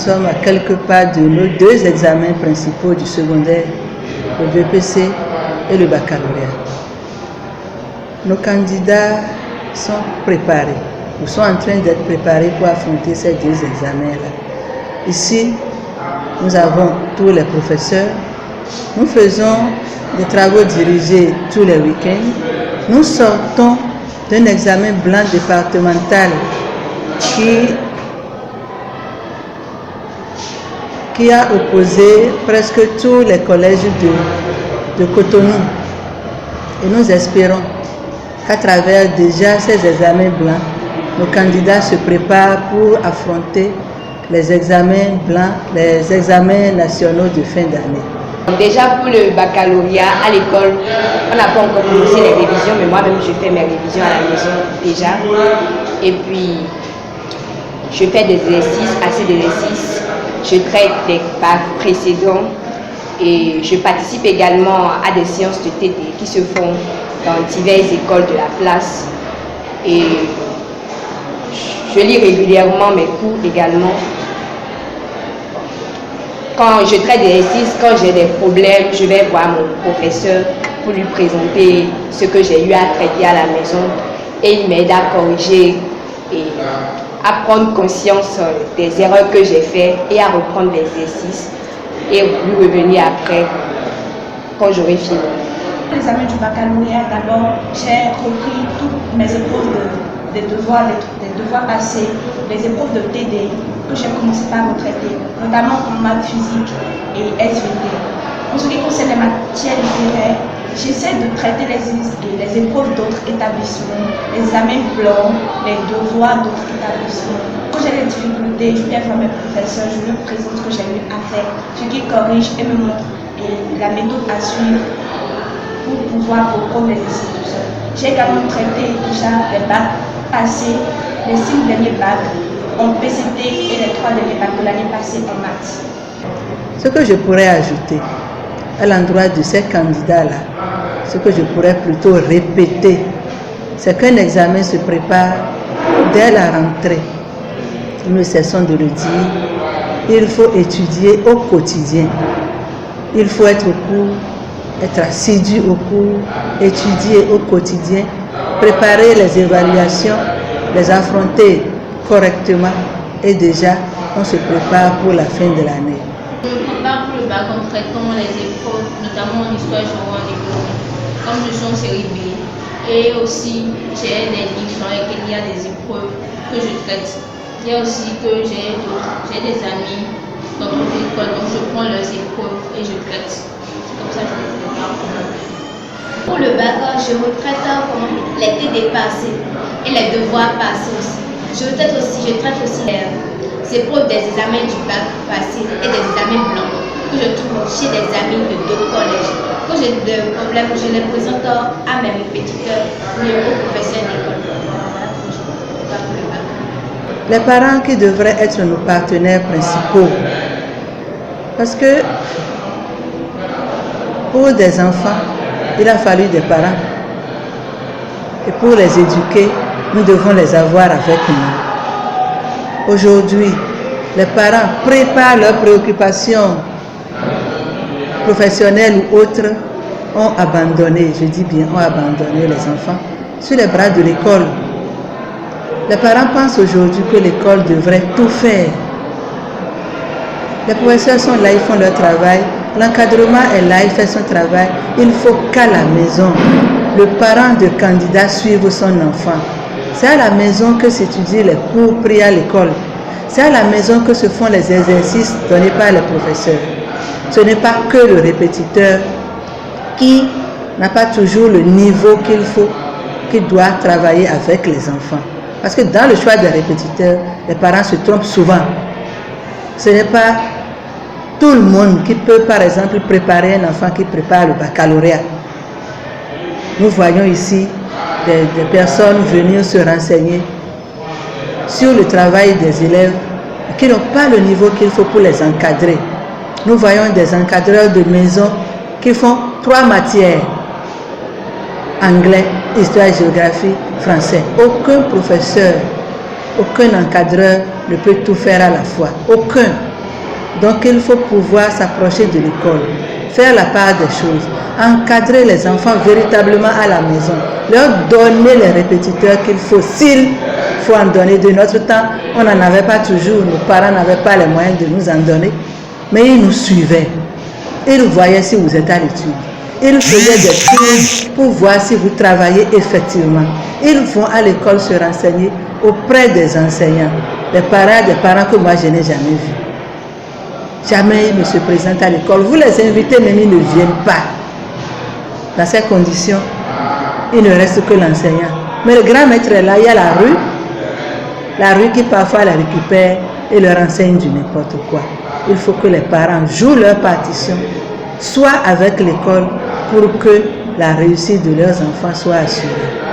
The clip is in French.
sommes à quelques pas de nos deux examens principaux du secondaire, le BPC et le baccalauréat. Nos candidats sont préparés, ou sont en train d'être préparés pour affronter ces deux examens-là. Ici, nous avons tous les professeurs, nous faisons des travaux dirigés tous les week-ends, nous sortons d'un examen blanc départemental qui a opposé presque tous les collèges de Cotonou. Et nous espérons qu'à travers déjà ces examens blancs, nos candidats se préparent pour affronter les examens blancs, les examens nationaux de fin d'année. Déjà pour le baccalauréat à l'école, on n'a pas encore commencé les révisions, mais moi-même je fais mes révisions à la maison déjà. Et puis je fais des exercices, assez d'exercices. Je traite des bacs précédents et je participe également à des séances de TD qui se font dans diverses écoles de la place. Et je lis régulièrement mes cours également. Quand je traite des exercices, quand j'ai des problèmes, je vais voir mon professeur pour lui présenter ce que j'ai eu à traiter à la maison et il m'aide à corriger et à prendre conscience des erreurs que j'ai faites et à reprendre l'exercice et lui revenir après quand j'aurai fini. L'examen du baccalauréat, d'abord, j'ai repris toutes mes épreuves des devoirs passés, les épreuves de TD que j'ai commencé par retraiter, notamment en maths, physique et SVT. En ce qui concerne les matières littéraires, j'essaie de traiter les épreuves d'autres établissements, les examens blancs, les devoirs d'autres établissements. Quand j'ai des difficultés, je viens voir mes professeurs, je leur présente ce que j'ai eu à faire, ce qui corrige et me montre la méthode à suivre pour pouvoir reprendre les essais tout seul. J'ai également traité déjà les bacs passés, les 5 derniers bacs en PCT et les 3 derniers bacs de l'année passée en maths. Ce que je pourrais ajouter à l'endroit de ces candidats-là, ce que je pourrais plutôt répéter, c'est qu'un examen se prépare dès la rentrée. Nous ne cessons de le dire, il faut étudier au quotidien. Il faut être au cours, être assidu au cours, étudier au quotidien, préparer les évaluations, les affronter correctement et déjà on se prépare pour la fin de l'année. Je me prépare pour le bac en traitant les épreuves, notamment en histoire, géo, en économie, comme je suis en série B. Et aussi, j'ai des livres dans lesquels il y a des épreuves que je traite. Il y a aussi que j'ai des amis dans mon école, donc je prends leurs épreuves et je traite. C'est comme ça que je me prépare. Pour le bac, je retraite les TD passés et les devoirs passés aussi. Je traite aussi les épreuves des examens du bac passé et des examens blancs que je trouve chez des amis de d'autres collèges. Quand j'ai des problèmes, je les présente à mes répétiteurs ou aux professeurs d'école. Les parents qui devraient être nos partenaires principaux, parce que pour des enfants, il a fallu des parents. Et pour les éduquer, nous devons les avoir avec nous. Aujourd'hui, les parents préparent leurs préoccupations professionnelles ou autres, ont abandonné, je dis bien, ont abandonné les enfants sur les bras de l'école. Les parents pensent aujourd'hui que l'école devrait tout faire. Les professeurs sont là, ils font leur travail. L'encadrement est là, il fait son travail. Il faut qu'à la maison, le parent de candidat suive son enfant. C'est à la maison que s'étudient les cours pris à l'école. C'est à la maison que se font les exercices donnés par les professeurs. Ce n'est pas que le répétiteur qui n'a pas toujours le niveau qu'il faut, qui doit travailler avec les enfants. Parce que dans le choix des répétiteurs, les parents se trompent souvent. Ce n'est pas tout le monde qui peut, par exemple, préparer un enfant qui prépare le baccalauréat. Nous voyons ici des personnes venir se renseigner sur le travail des élèves qui n'ont pas le niveau qu'il faut pour les encadrer. Nous voyons des encadreurs de maison qui font 3 matières: anglais, histoire, géographie, français. Aucun professeur, aucun encadreur ne peut tout faire à la fois. Aucun. Donc il faut pouvoir s'approcher de l'école, faire la part des choses, encadrer les enfants véritablement à la maison, leur donner les répétiteurs qu'il faut, s'il faut en donner. De notre temps, on n'en avait pas toujours, nos parents n'avaient pas les moyens de nous en donner, mais ils nous suivaient. Ils voyaient si vous êtes à l'étude. Ils faisaient des tours pour voir si vous travaillez effectivement. Ils vont à l'école se renseigner auprès des enseignants, des parents que moi je n'ai jamais vus. Jamais ils ne se présentent à l'école. Vous les invitez, même ils ne viennent pas. Dans ces conditions, il ne reste que l'enseignant. Mais le grand maître est là, il y a la rue qui parfois la récupère et leur enseigne du n'importe quoi. Il faut que les parents jouent leur partition, soit avec l'école, pour que la réussite de leurs enfants soit assurée.